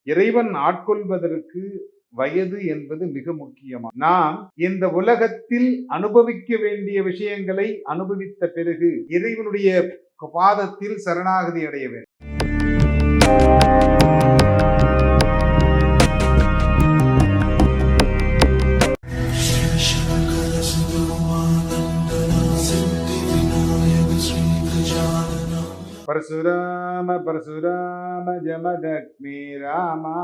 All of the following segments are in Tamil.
இறைவன் ஆட்கொள்வதற்கு வயது என்பது மிக முக்கியமா. நாம் இந்த உலகத்தில் அனுபவிக்க வேண்டிய விஷயங்களை அனுபவித்த பிறகு இறைவனுடைய பாதத்தில் சரணாகதி அடைய வேண்டும். பரசுராம பரசுராம ஜமதக்மி ராமா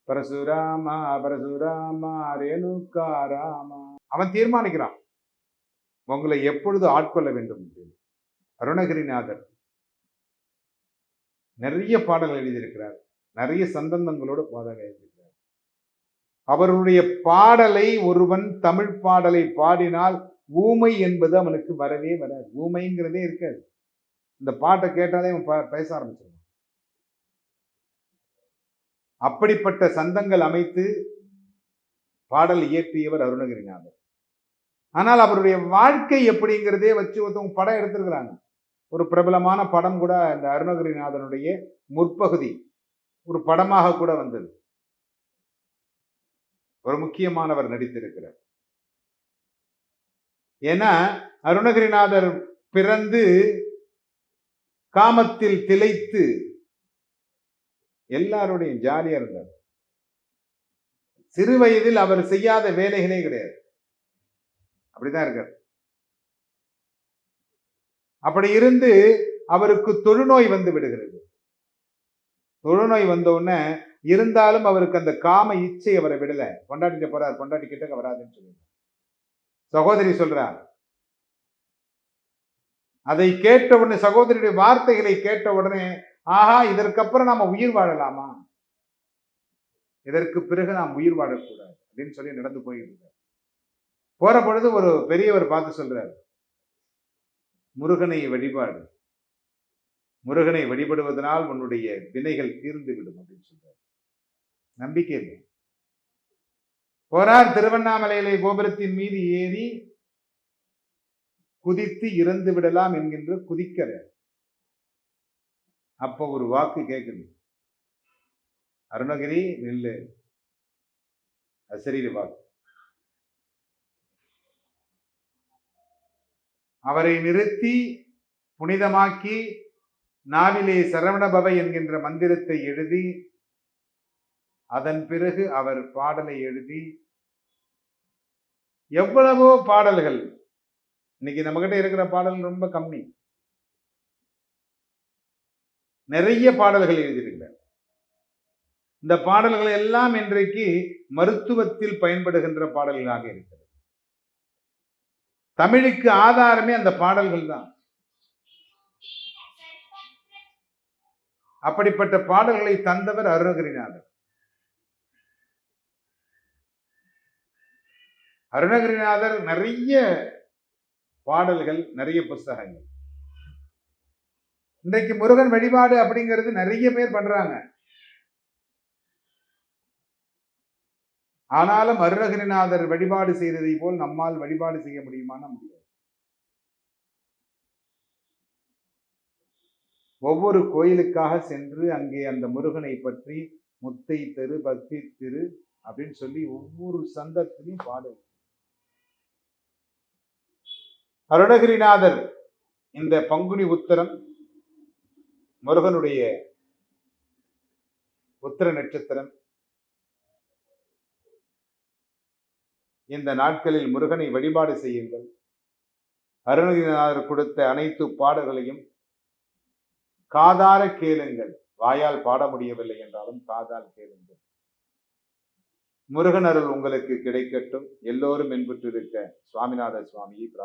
பரசுராமா பரசுராமா ரேணுகா ராமா. அவன் தீர்மானிக்கிறான் உங்களை எப்பொழுது ஆட்கொள்ள வேண்டும். அருணகிரிநாதர் நிறைய பாடல்கள் எழுதியிருக்கிறார், நிறைய சந்தந்தங்களோடு பாடல்கள் எழுதியிருக்கிறார். அவருடைய பாடலை ஒருவன் தமிழ் பாடலை பாடினால் ஊமை என்பது அவனுக்கு வரவே வராது. ஊமைங்கிறதே இருக்காது. இந்த பாட்டை கேட்டாலே அவன் பேச ஆரம்பிச்சிருவான். அப்படிப்பட்ட சந்தங்கள் அமைத்து பாடல் இயற்றியவர் அருணகிரிநாதர். ஆனால் அவருடைய வாழ்க்கை எப்படிங்கிறதே வச்சு ஒருத்தவங்க படம் எடுத்திருக்கிறாங்க. ஒரு பிரபலமான படம் கூட இந்த அருணகிரிநாதனுடைய முற்பகுதி ஒரு படமாக கூட வந்தது. ஒரு முக்கியமானவர் நடித்திருக்கிறார். ஏன்னா அருணகிரிநாதர் பிறந்து காமத்தில் திளைத்து எல்லாருடையும் ஜாலியா இருந்தார். சிறு வயதில் அவர் செய்யாத வேலைகளே கிடையாது. அப்படிதான் இருக்கார். அப்படி இருந்து அவருக்கு தொழுநோய் வந்து விடுகிறது. தொழுநோய் வந்த உடனே இருந்தாலும் அவருக்கு அந்த காம இச்சை அவரை விடல. பொண்டாட்டிட்ட போறார், பொண்டாட்டி கிட்ட வராதுன்னு சொல்லி சகோதரி சொல்றார். அதை கேட்ட உடனே, சகோதரியுடைய வார்த்தைகளை கேட்ட உடனே, ஆஹா, இதற்கப்புறம் நாம உயிர் வாழலாமா, இதற்கு பிறகு நாம் உயிர் வாழக்கூடாது அப்படின்னு சொல்லி நடந்து போயிட்டு இருக்கார். போற பொழுது ஒரு பெரியவர் பார்த்து சொல்றார், முருகனை வழிபாடு, முருகனை வழிபடுவதனால் உன்னுடைய வினைகள் தீர்ந்து விடும் அப்படின்னு சொல்றார். நம்பிக்கை இல்லை. போறார், திருவண்ணாமலையிலே கோபுரத்தின் மீது ஏறி குதித்து இறந்து விடலாம் என்கின்ற குதிக்கிற. அப்ப ஒரு வாக்கு கேட்குது, அருணகிரி நில்லு. அசரீர வாக்கு. அவரை நிறுத்தி புனிதமாக்கி நாவிலே சரவணபவ என்கின்ற மந்திரத்தை எழுதி அதன் பிறகு அவர் பாடலை எழுதி, எவ்வளவோ பாடல்கள். இன்னைக்கு நம்ம கிட்ட இருக்கிற பாடல் ரொம்ப கம்மி. நிறைய பாடல்கள் எழுதியிருக்கிறார். இந்த பாடல்கள் எல்லாம் இன்றைக்கு மருத்துவத்தில் பயன்படுகின்ற பாடல்களாக இருக்கிறது. தமிழுக்கு ஆதாரமே அந்த பாடல்கள் தான். அப்படிப்பட்ட பாடல்களை தந்தவர் அருணகிரிநாதர். அருணகிரிநாதர் நிறைய பாடல்கள், நிறைய புஸ்தகங்கள். இன்றைக்கு முருகன் வழிபாடு அப்படிங்கிறது நிறைய பேர் பண்றாங்க. ஆனாலும் அருணகிரிநாதர் வழிபாடு செய்ததை போல் நம்மால் வழிபாடு செய்ய முடியுமான்னு முடியாது. ஒவ்வொரு கோயிலுக்காக சென்று அங்கே அந்த முருகனை பற்றி முத்தை தெரு, பக்தி திரு அப்படின்னு சொல்லி ஒவ்வொரு சந்தத்திலையும் பாடல். அருணகிரிநாதர் இந்த பங்குனி உத்திரம், முருகனுடைய உத்திர நட்சத்திரம், இந்த நாட்களில் முருகனை வழிபாடு செய்யுங்கள். அருணகிரிநாதர் கொடுத்த அனைத்து பாடல்களையும் காதார கேளுங்கள். வாயால் பாட முடியவில்லை என்றாலும் காதால் கேளுங்கள். முருகன் அருள் உங்களுக்கு கிடைக்கட்டும். எல்லோரும் என்பிட்டு இருக்க சுவாமிநாத சுவாமியை